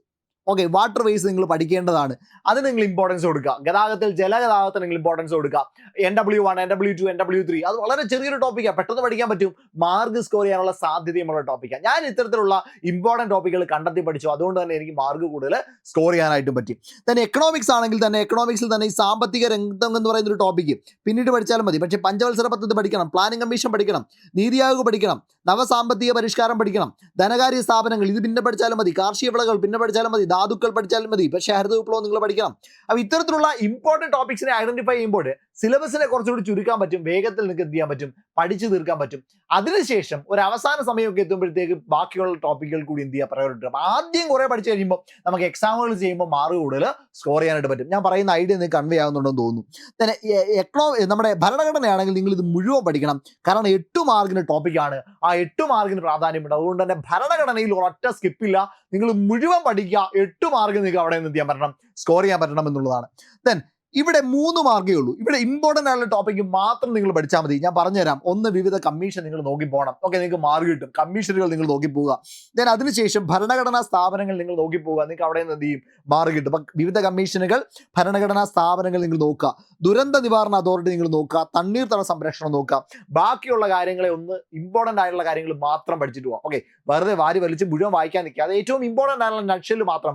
okay, waterways നിങ്ങൾ പഠിക്കേണ്ടതാണ്. അതിന് നിങ്ങൾ ഇമ്പോർട്ടൻസ് കൊടുക്കുക. ഗതാഗതത്തിൽ ജലഗതാഗതത്തിന് നിങ്ങൾ ഇമ്പോർട്ടൻസ് കൊടുക്കുക. NW1, NW2, NW3 അത് വളരെ ചെറിയൊരു ടോപ്പിക്കാണ്, പെട്ടെന്ന് പഠിക്കാൻ പറ്റും, മാർക്ക് സ്കോർ ചെയ്യാനുള്ള സാധ്യതയുമുള്ള ടോപ്പിക്കാണ്. ഞാൻ ഇത്തരത്തിലുള്ള ഇമ്പോർട്ടൻറ്റ് ടോപ്പിക്കുകൾ കണ്ടെത്തി പഠിച്ചു, അതുകൊണ്ട് തന്നെ എനിക്ക് മാർക്ക് കൂടുതൽ സ്കോർ ചെയ്യാനായിട്ടും പറ്റി. തന്നെ എക്കണോമിക്സ് ആണെങ്കിൽ തന്നെ എക്കണോമിക്സിൽ തന്നെ ഈ സാമ്പത്തിക രംഗം എന്ന് പറയുന്ന ഒരു ടോപ്പിക്ക് പിന്നീട് പഠിച്ചാലും മതി. പക്ഷേ പഞ്ചവത്സര പദ്ധതി പഠിക്കണം, പ്ലാനിംഗ് കമ്മീഷൻ പഠിക്കണം, നീതി ആയോഗ് പഠിക്കണം, നവസാമ്പത്തിക പരിഷ്കാരം പഠിക്കണം, ധനകാര്യ സ്ഥാപനങ്ങൾ ഇത് പിന്നെ പഠിച്ചാലും മതി, കാർഷിക വിളകൾ പിന്നെ പഠിച്ചാലും മതി, ധാതുക്കൾ പഠിച്ചാലും മതി, പക്ഷേ ഹരിത വിപ്ലവം നിങ്ങൾ പഠിക്കണം. അപ്പോൾ ഇത്തരത്തിലുള്ള ഇമ്പോർട്ടൻറ്റ് ടോപ്പിക്സിനെ ഐഡന്റിഫൈ ചെയ്യുമ്പോൾ സിലബസിനെ കുറച്ചുകൂടി ചുരുക്കാൻ പറ്റും, വേഗത്തിൽ നിങ്ങൾക്ക് എന്ത് ചെയ്യാൻ പറ്റും, പഠിച്ചു തീർക്കാൻ പറ്റും. അതിനുശേഷം ഒരു അവസാന സമയമൊക്കെ എത്തുമ്പോഴത്തേക്ക് ബാക്കിയുള്ള ടോപ്പിക്കുകൾ കൂടി എന്ത് ചെയ്യുക, പ്രയോറിറ്റി. അപ്പോൾ ആദ്യം കുറേ പഠിച്ചു കഴിയുമ്പോൾ നമുക്ക് എക്സാമുകൾ ചെയ്യുമ്പോൾ മാർക്ക് കൂടുതൽ സ്കോർ ചെയ്യാനായിട്ട് പറ്റും. ഞാൻ പറയുന്ന ഐഡിയ നിങ്ങൾക്ക് കൺവേ ആകുന്നുണ്ടെന്ന് തോന്നുന്നു. തന്നെ നമ്മുടെ ഭരണഘടനയാണെങ്കിൽ നിങ്ങൾ ഇത് മുഴുവൻ പഠിക്കണം, കാരണം 8 മാർക്കിന് ടോപ്പിക്കാണ്, ആ 8 മാർക്കിന് പ്രാധാന്യമുണ്ട്. അതുകൊണ്ട് തന്നെ ഭരണഘടനയിൽ ഒരൊറ്റ സ്കിപ്പില്ല, നിങ്ങൾ മുഴുവൻ പഠിക്കുക. 8 മാർക്ക് നിങ്ങൾക്ക് അവിടെ നിന്ന് എന്ത് ചെയ്യാൻ പറ്റണം, സ്കോർ ചെയ്യാൻ പറ്റണം എന്നുള്ളതാണ്. ദെൻ ഇവിടെ 3 മാർക്കേ ഉള്ളൂ. ഇവിടെ ഇമ്പോർട്ടൻ്റ് ആയിട്ടുള്ള ടോപ്പിക്ക് മാത്രം നിങ്ങൾ പഠിച്ചാൽ മതി. ഞാൻ പറഞ്ഞുതരാം. ഒന്ന്, വിവിധ കമ്മീഷൻ നിങ്ങൾ നോക്കി പോകണം. ഓക്കെ, നിങ്ങൾക്ക് മാർക്ക് കിട്ടും. കമ്മീഷനുകൾ നിങ്ങൾ നോക്കി പോവുക. ദെൻ അതിനുശേഷം ഭരണഘടനാ സ്ഥാപനങ്ങൾ നിങ്ങൾ നോക്കി പോവുക, നിങ്ങൾക്ക് അവിടെ നിന്ന് എന്ത് ചെയ്യും, മാർക്ക് കിട്ടും. അപ്പം വിവിധ കമ്മീഷനുകൾ, ഭരണഘടനാ സ്ഥാപനങ്ങൾ നിങ്ങൾ നോക്കുക, ദുരന്ത നിവാരണ അതോറിറ്റി നിങ്ങൾ നോക്കുക, തണ്ണീർത്തട സംരക്ഷണം നോക്കുക. ബാക്കിയുള്ള കാര്യങ്ങളെ ഒന്ന് ഇമ്പോർട്ടൻ്റ് ആയിട്ടുള്ള കാര്യങ്ങൾ മാത്രം പഠിച്ചിട്ട് പോകാം. ഓക്കെ, വെറുതെ വാരി വലിച്ച് മുഴുവൻ വായിക്കാൻ നിൽക്കുക. അത് ഏറ്റവും ഇമ്പോർട്ടൻ്റ് ആയിട്ടുള്ള നട്ഷെൽ മാത്രം,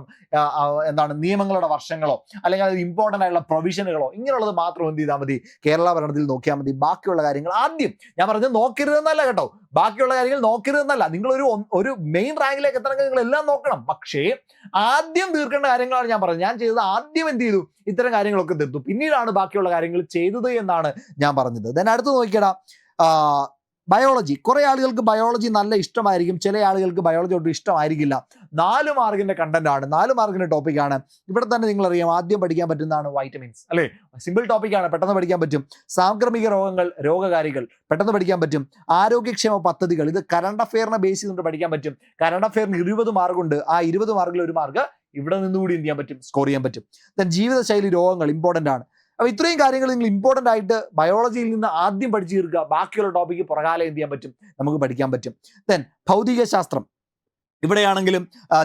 നിയമങ്ങളുടെ വർഷങ്ങളോ അല്ലെങ്കിൽ അത് ഇമ്പോർട്ടൻ്റ് ആയിട്ടുള്ള പ്രൊവിഷനുകളോ ഇങ്ങനെയുള്ളത് മാത്രം എന്ത് ചെയ്താൽ മതി, കേരള ഭരണത്തിൽ നോക്കിയാൽ മതി. ബാക്കിയുള്ള കാര്യങ്ങൾ ആദ്യം ഞാൻ പറഞ്ഞത് നോക്കരുതെന്നല്ല കേട്ടോ, ബാക്കിയുള്ള കാര്യങ്ങൾ നോക്കരുതെന്നല്ല. ഒരു മെയിൻ റാങ്കിലേക്ക് എത്തണമെങ്കിൽ നിങ്ങൾ എല്ലാം നോക്കണം. പക്ഷേ ആദ്യം തീർക്കേണ്ട കാര്യങ്ങളാണ് ഞാൻ പറഞ്ഞത്. ഞാൻ ചെയ്തത് ആദ്യം എന്ത് ചെയ്തു, ഇത്തരം കാര്യങ്ങളൊക്കെ തീർത്തു, പിന്നീടാണ് ബാക്കിയുള്ള കാര്യങ്ങൾ ചെയ്തത് എന്നാണ് ഞാൻ പറഞ്ഞത്. ദെൻ അടുത്ത് നോക്കിയടാ, ബയോളജി. കുറേ ആളുകൾക്ക് ബയോളജി നല്ല ഇഷ്ടമായിരിക്കും, ചില ആളുകൾക്ക് ബയോളജി ഒട്ടും ഇഷ്ടമായിരിക്കില്ല. 4 മാർക്കിന്റെ കണ്ടന്റ് ആണ്, 4 മാർക്കിന്റെ ടോപ്പിക്കാണ്. ഇവിടെ തന്നെ നിങ്ങളറിയാം, ആദ്യം പഠിക്കാൻ പറ്റുന്നതാണ് വൈറ്റമിൻസ്, അല്ലേ? സിമ്പിൾ ടോപ്പിക്കാണ്, പെട്ടെന്ന് പഠിക്കാൻ പറ്റും. സാംക്രമിക രോഗങ്ങൾ, രോഗകാരികൾ പെട്ടെന്ന് പഠിക്കാൻ പറ്റും. ആരോഗ്യക്ഷേമ പദ്ധതികൾ, ഇത് കറണ്ട് അഫെയറിനെ ബേസ് ചെയ്തുകൊണ്ട് പഠിക്കാൻ പറ്റും. കറണ്ട് അഫെയറിന് 20 മാർക്കുണ്ട്. ആ 20 മാർക്കിൽ 1 മാർക്ക് ഇവിടെ നിന്നുകൂടി എന്ത് ചെയ്യാൻ പറ്റും, സ്കോർ ചെയ്യാൻ പറ്റും. ദെൻ ജീവിതശൈലി രോഗങ്ങൾ ഇമ്പോർട്ടൻ്റ് ആണ്. അപ്പോൾ ഇത്രയും കാര്യങ്ങൾ നിങ്ങൾ ഇമ്പോർട്ടൻ്റ് ആയിട്ട് ബയോളജിയിൽ നിന്ന് ആദ്യം പഠിച്ചു തീർക്കുക. ബാക്കിയുള്ള ടോപ്പിക്ക് പുറകാലം എന്ത് ചെയ്യാൻ പറ്റും, നമുക്ക് പഠിക്കാൻ പറ്റും. ദെൻ ഭൗതിക ശാസ്ത്രം, ഇവിടെയാണെങ്കിലും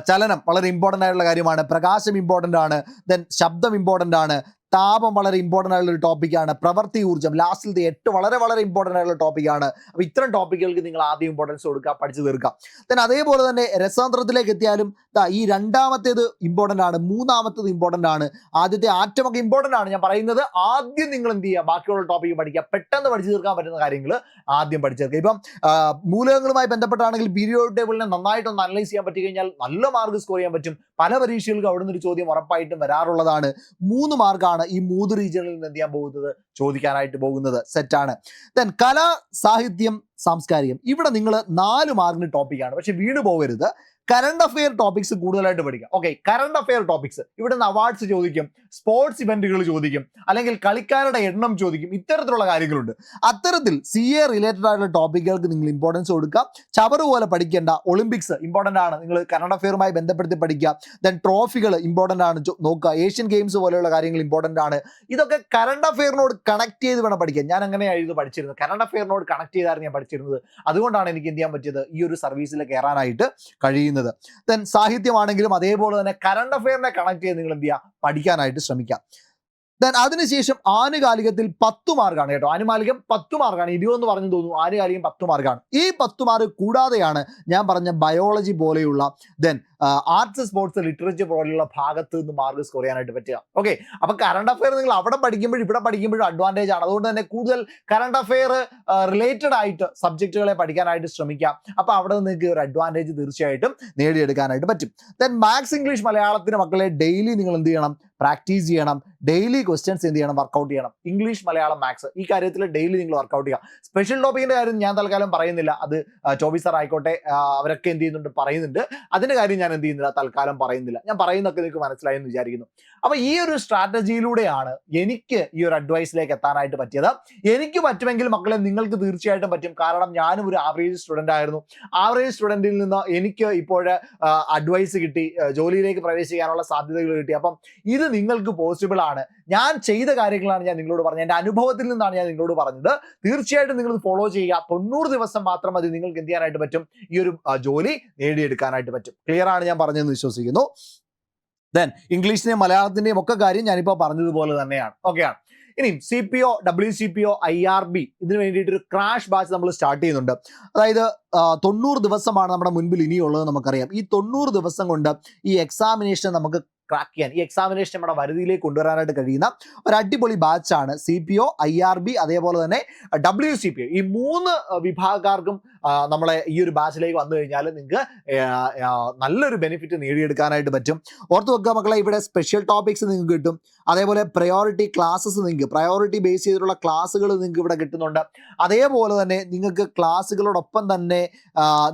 ചലനം വളരെ ഇമ്പോർട്ടൻ്റ് ആയിട്ടുള്ള കാര്യമാണ്. പ്രകാശം ഇമ്പോർട്ടൻ്റ് ആണ്. ദെൻ ശബ്ദം ഇമ്പോർട്ടൻ്റ് ആണ്. താപം വളരെ ഇമ്പോർട്ടൻ്റ് ആയിട്ടുള്ള ഒരു ടോപ്പിക്കാണ്. പ്രവൃത്തി ഊർജ്ജം ലാസ്റ്റിലത്തെ 8 വളരെ വളരെ ഇമ്പോർട്ടൻ്റ് ആയിട്ടുള്ള ടോപ്പിക്കാണ്. അപ്പോൾ ഇത്തരം ടോപ്പിക്കുകൾക്ക് നിങ്ങൾ ആദ്യം ഇമ്പോർട്ടൻസ് കൊടുക്കുക, പഠിച്ചു തീർക്കുക. ദെൻ അതേപോലെ തന്നെ രസതന്ത്രത്തിലേക്ക് എത്തിയാലും ഈ 2ാമത്തേത് ഇമ്പോർട്ടൻ്റ് ആണ്, 3ാമത്തേത് ഇമ്പോർട്ടൻ്റ് ആണ്, ആദ്യത്തെ ആറ്റമൊക്കെ ഇമ്പോർട്ടൻ്റ് ആണ്. ഞാൻ പറയുന്നത് ആദ്യം നിങ്ങൾ എന്ത് ചെയ്യുക, ബാക്കിയുള്ള ടോപ്പിക്ക് പഠിക്കുക, പെട്ടെന്ന് പഠിച്ചു തീർക്കാൻ പറ്റുന്ന കാര്യങ്ങൾ ആദ്യം പഠിച്ചു തീർക്കുക. ഇപ്പം മൂലകങ്ങളുമായി ബന്ധപ്പെട്ടാണെങ്കിൽ പീരിയോഡിക് ടേബിളിനെ നന്നായിട്ടൊന്ന് അനലൈസ് ചെയ്യാൻ പറ്റി കഴിഞ്ഞാൽ നല്ല മാർക്ക് സ്കോർ ചെയ്യാൻ പറ്റും. പല പരീക്ഷകൾക്ക് അവിടെ നിന്നൊരു ചോദ്യം ഉറപ്പായിട്ടും വരാറുള്ളതാണ്. 3 മാർക്കാണ് ഈ 3 റീജിയണിൽ നിന്ന് എന്ത് ചെയ്യാൻ പോകുന്നത്, ചോദിക്കാനായിട്ട് പോകുന്നത്. സെറ്റാണ്. ദെൻ കല, സാഹിത്യം, സാംസ്കാരികം, ഇവിടെ നിങ്ങൾ 4 മാർക്കിന് ടോപ്പിക്കാണ്. പക്ഷെ വീണ് പോകരുത്, കറണ്ട് അഫെയർ ടോപ്പിക്സ് കൂടുതലായിട്ട് പഠിക്കാം. ഓക്കെ, കറണ്ട് അഫെയർ ടോപ്പിക്സ്, ഇവിടെ നിന്ന് അവാർഡ്സ് ചോദിക്കും, സ്പോർട്സ് ഇവന്റുകൾ ചോദിക്കും, അല്ലെങ്കിൽ കളിക്കാരുടെ എണ്ണം ചോദിക്കും, ഇത്തരത്തിലുള്ള കാര്യങ്ങളുണ്ട്. അത്തരത്തിൽ CA റിലേറ്റഡ് ആയിട്ടുള്ള ടോപ്പിക്കുകൾക്ക് നിങ്ങൾ ഇമ്പോർട്ടൻസ് കൊടുക്കുക. ചവറ് പോലെ പഠിക്കേണ്ട. ഒളിമ്പിക്സ് ഇമ്പോർട്ടൻ്റ് ആണ്, നിങ്ങൾ കറണ്ട് അഫെയറുമായി ബന്ധപ്പെടുത്തി പഠിക്കുക. ദെൻ ട്രോഫികൾ ഇമ്പോർട്ടൻ്റ് ആണ്, നോക്കുക. ഏഷ്യൻ ഗെയിംസ് പോലെയുള്ള കാര്യങ്ങൾ ഇമ്പോർട്ടൻ്റ് ആണ്. ഇതൊക്കെ കറണ്ട് അഫെയറിനോട് കണക്ട് ചെയ്ത് വേണം പഠിക്കാൻ. ഞാൻ അങ്ങനെയായിരുന്നു പഠിച്ചിരുന്നത്, കറണ്ട് അഫെയറിനോട് കണക്ട് ചെയ്താണ് ഞാൻ പഠിച്ചിരുന്നത്. അതുകൊണ്ടാണ് എനിക്ക് എന്ത് ചെയ്യാൻ പറ്റിയത്, ഈ ഒരു സർവീസിൽ കയറാനായിട്ട് കഴിയുന്നത്. ദെൻ സാഹിത്യമാണെങ്കിലും അതേപോലെ തന്നെ കറണ്ട് അഫെയറിനെ കണക്ട് ചെയ്ത് നിങ്ങൾ എന്ത് ചെയ്യുക, പഠിക്കാനായിട്ട് ശ്രമിക്കാം. ദെൻ അതിനുശേഷം ആനുകാലികത്തിൽ 10 മാർക്കാണ് കേട്ടോ. ആനുകാലികം 10 മാർക്കാണ്. 20 പറഞ്ഞു തോന്നുന്നു, ആനുകാലികം 10 മാർക്കാണ്. ഈ 10 മാർക്ക് കൂടാതെയാണ് ഞാൻ പറഞ്ഞ ബയോളജി പോലെയുള്ള ദെൻ ആർട്സ്, സ്പോർട്സ്, ലിറ്ററേച്ചർ പോലെയുള്ള ഭാഗത്ത് നിന്ന് മാർക്ക് സ്കോർ ചെയ്യാനായിട്ട് പറ്റുക. ഓക്കെ, അപ്പോൾ കറണ്ട് അഫെയർ നിങ്ങൾ അവിടെ പഠിക്കുമ്പോഴും ഇവിടെ പഠിക്കുമ്പോഴും അഡ്വാൻറ്റേജ് ആണ്. അതുകൊണ്ട് തന്നെ കൂടുതൽ കറണ്ട് അഫെയർ റിലേറ്റഡ് ആയിട്ട് സബ്ജക്റ്റുകളെ പഠിക്കാനായിട്ട് ശ്രമിക്കാം. അപ്പോൾ അവിടെ നിങ്ങൾക്ക് ഒരു അഡ്വാൻറ്റേജ് തീർച്ചയായിട്ടും നേടിയെടുക്കാനായിട്ട് പറ്റും. ദെൻ മാത്സ്, ഇംഗ്ലീഷ്, മലയാളത്തിന് മക്കളെ ഡെയിലി നിങ്ങൾ എന്ത് ചെയ്യണം, പ്രാക്ടീസ് ചെയ്യണം. ഡെയിലി ക്വസ്റ്റ്യൻസ് എന്ത് ചെയ്യണം, വർക്കൗട്ട് ചെയ്യണം. ഇംഗ്ലീഷ്, മലയാളം, മാത്സ് ഈ കാര്യത്തിൽ ഡെയിലി നിങ്ങൾ വർക്കൗട്ട് ചെയ്യുക. സ്പെഷ്യൽ ടോപ്പിക്കിൻ്റെ കാര്യം ഞാൻ തൽക്കാലം പറയുന്നില്ല, അത് ചോബി സർ ആയിക്കോട്ടെ അവരൊക്കെ എന്ത് ചെയ്യുന്നുണ്ട്, പറയുന്നുണ്ട്. അതിൻ്റെ കാര്യം ഞാൻ എന്ത് ചെയ്യുന്നില്ല, തൽക്കാലം പറയുന്നില്ല. ഞാൻ പറയുന്നതൊക്കെ നിങ്ങൾക്ക് മനസ്സിലായി എന്ന് വിചാരിക്കുന്നു. അപ്പോൾ ഈ ഒരു സ്ട്രാറ്റജിയിലൂടെയാണ് എനിക്ക് ഈ ഒരു അഡ്വൈസിലേക്ക് എത്താനായിട്ട് പറ്റിയത്. എനിക്ക് പറ്റുമെങ്കിൽ മക്കളെ നിങ്ങൾക്ക് തീർച്ചയായിട്ടും പറ്റും. കാരണം ഞാനും ഒരു ആവറേജ് സ്റ്റുഡൻ്റ് ആയിരുന്നു. ആവറേജ് സ്റ്റുഡൻറ്റിൽ നിന്ന് എനിക്ക് ഇപ്പോൾ അഡ്വൈസ് കിട്ടി, ജോലിയിലേക്ക് പ്രവേശിക്കാനുള്ള സാധ്യതകൾ കിട്ടി. അപ്പം ഇത് നിങ്ങൾക്ക് പോസിബിൾ ആണ്. ഞാൻ ചെയ്ത കാര്യങ്ങളാണ് ഞാൻ നിങ്ങളോട് പറഞ്ഞത്, എൻ്റെ അനുഭവത്തിൽ നിന്നാണ് ഞാൻ നിങ്ങളോട് പറഞ്ഞത്. തീർച്ചയായിട്ടും നിങ്ങൾ ഫോളോ ചെയ്യുക. 90 ദിവസം മാത്രം മതി നിങ്ങൾക്ക് എന്ത് ചെയ്യാനായിട്ട് പറ്റും, ഈ ഒരു ജോലി നേടിയെടുക്കാനായിട്ട് പറ്റും. ക്ലിയർ ആണ് ഞാൻ പറഞ്ഞതെന്ന് വിശ്വസിക്കുന്നു. ദെൻ ഇംഗ്ലീഷിനെയും മലയാളത്തിന്റെയും ഒക്കെ കാര്യം ഞാനിപ്പോൾ പറഞ്ഞതുപോലെ തന്നെയാണ്. ഓക്കെയാണ്. ഇനി CPO, WCPO, IRB ഇതിന് വേണ്ടിയിട്ട് ഒരു ക്രാഷ് ബാച്ച് നമ്മൾ സ്റ്റാർട്ട് ചെയ്യുന്നുണ്ട്. അതായത് 90 ദിവസമാണ് നമ്മുടെ മുൻപിൽ ഇനിയുള്ളത് നമുക്കറിയാം. ഈ 90 ദിവസം കൊണ്ട് ഈ എക്സാമിനേഷൻ നമുക്ക് ക്രാക്ക് ചെയ്യാൻ, ഈ എക്സാമിനേഷൻ നമ്മുടെ വരുതിയിലേക്ക് കൊണ്ടുവരാനായിട്ട് കഴിയുന്ന ഒരു അടിപൊളി ബാച്ചാണ് CPO, IRB അതേപോലെ തന്നെ WCPO. ഈ 3 വിഭാഗക്കാർക്കും നമ്മളെ ഈ ഒരു ബാച്ചിലേക്ക് വന്നു കഴിഞ്ഞാൽ നിങ്ങൾക്ക് നല്ലൊരു ബെനിഫിറ്റ് നേടിയെടുക്കാനായിട്ട് പറ്റും. ഓർത്ത് വെക്കുക മക്കളെ, ഇവിടെ സ്പെഷ്യൽ ടോപ്പിക്സ് നിങ്ങൾക്ക് കിട്ടും. അതേപോലെ പ്രയോറിറ്റി ക്ലാസ്സസ്, നിങ്ങൾക്ക് പ്രയോറിറ്റി ബേസ് ചെയ്തിട്ടുള്ള ക്ലാസ്സുകൾ നിങ്ങൾക്ക് ഇവിടെ കിട്ടുന്നുണ്ട്. അതേപോലെ തന്നെ നിങ്ങൾക്ക് ക്ലാസ്സുകളോടൊപ്പം തന്നെ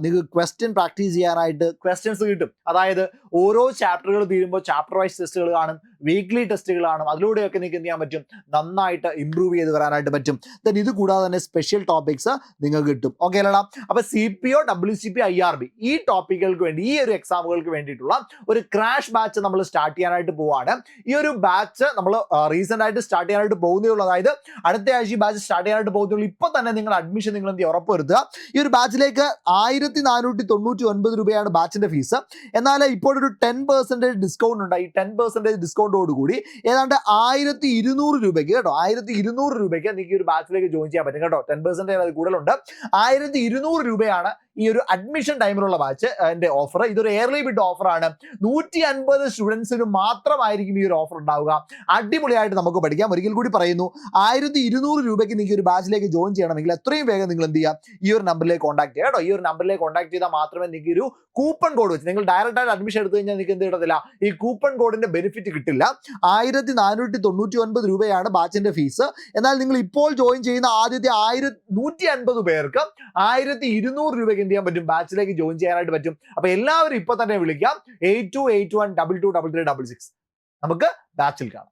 നിങ്ങൾക്ക് ക്വസ്റ്റ്യൻ പ്രാക്ടീസ് ചെയ്യാനായിട്ട് ക്വസ്റ്റ്യൻസ് കിട്ടും. അതായത് ഓരോ ചാപ്റ്ററുകൾ തീരുമ്പോൾ ചാപ്റ്റർ വൈസ് ടെസ്റ്റുകൾ കാണും, വീക്ക്ലി ടെസ്റ്റുകൾ കാണും. അതിലൂടെയൊക്കെ നിങ്ങൾക്ക് എന്ത് ചെയ്യാൻ പറ്റും, നന്നായിട്ട് ഇമ്പ്രൂവ് ചെയ്ത് വരാനായിട്ട് പറ്റും. ദെൻ ഇത് കൂടാതെ തന്നെ സ്പെഷ്യൽ ടോപ്പിക്സ് നിങ്ങൾക്ക് കിട്ടും. ഓക്കെ അല്ലടാ? അപ്പൊ CPO, WCPO, IRB ഈ ടോപ്പിക്കുകൾക്ക് വേണ്ടി, ഈ ഒരു എക്സാമുകൾക്ക് വേണ്ടിയിട്ടുള്ള ഒരു ക്രാഷ് ബാച്ച് നമ്മൾ സ്റ്റാർട്ട് ചെയ്യാനായിട്ട് പോവാണ്. ഈ ഒരു ബാച്ച് നമ്മൾ റീസെന്റ് ആയിട്ട് സ്റ്റാർട്ട് ചെയ്യാനായിട്ട് പോകുന്നേ ഉള്ളൂ. അതായത് അടുത്ത ആഴ്ച ഈ ബാച്ച് സ്റ്റാർട്ട് ചെയ്യാനായിട്ട് പോകുന്നേ ഉള്ളൂ. ഇപ്പൊ തന്നെ നിങ്ങൾ അഡ്മിഷൻ നിങ്ങൾ എന്ത് ഉറപ്പ് വരുത്തുക. ഈ ഒരു ബാച്ചിലേക്ക് 1499 രൂപയാണ് ബാച്ചിന്റെ ഫീസ്. എന്നാൽ ഇപ്പോൾ ഒരു 10% ഡിസ്കൗണ്ട് ഉണ്ട്. ഈ 10% ഡിസ്കൗണ്ടോട് കൂടി ഏതാണ്ട് 1200 രൂപയ്ക്ക് കേട്ടോ, 1200 രൂപയ്ക്ക് നിങ്ങൾക്ക് ഈ ഒരു ബാച്ചിലേക്ക് ജോയിൻ ചെയ്യാൻ പറ്റും കേട്ടോ. 10% അത് കൂടുതലുണ്ട്. 1200 രൂപയാണ് ഈ ഒരു അഡ്മിഷൻ ടൈമിലുള്ള ബാച്ച് എൻ്റെ ഓഫർ. ഇതൊരു എയർലി ബിഡ് ഓഫറാണ്. 150 സ്റ്റുഡൻസിന് മാത്രമായിരിക്കും ഈ ഒരു ഓഫർ ഉണ്ടാവുക. അടിപൊളിയായിട്ട് നമുക്ക് പഠിക്കാം. ഒരിക്കൽ കൂടി പറയുന്നു, 1200 രൂപയ്ക്ക് നിങ്ങൾക്ക് ഒരു ബാച്ചിലേക്ക് ജോയിൻ ചെയ്യണമെങ്കിൽ എത്രയും വേഗം നിങ്ങൾ എന്ത് ചെയ്യാം, ഈ ഒരു നമ്പറിലേക്ക് കോൺടാക്ട് ചെയ്യുക കേട്ടോ. ഈ ഒരു നമ്പറിലേക്ക് കോൺടാക്ട് ചെയ്താൽ മാത്രമേ നിങ്ങൾക്ക് ഒരു കൂപ്പൺ കോഡ് വെച്ച്, നിങ്ങൾ ഡയറക്റ്റ് ആയിട്ട് അഡ്മിഷൻ എടുത്തു കഴിഞ്ഞാൽ നിങ്ങൾക്ക് എന്ത് കിട്ടത്തില്ല, ഈ കൂപ്പൺ കോഡിന്റെ ബെനിഫിറ്റ് കിട്ടില്ല. 1499 രൂപയാണ് ബാച്ചിന്റെ ഫീസ്. എന്നാൽ നിങ്ങൾ ഇപ്പോൾ ജോയിൻ ചെയ്യുന്ന ആദ്യത്തെ 150 പേർക്ക് 1200 രൂപയ്ക്ക് എന്ത് ചെയ്യാൻ പറ്റും, ബാച്ചിലേക്ക് ജോയിൻ ചെയ്യാനായിട്ട് പറ്റും. അപ്പൊ എല്ലാവരും ഇപ്പൊ തന്നെ വിളിക്കാം 8281223366. നമുക്ക് ബാച്ചിൽ കാണാം.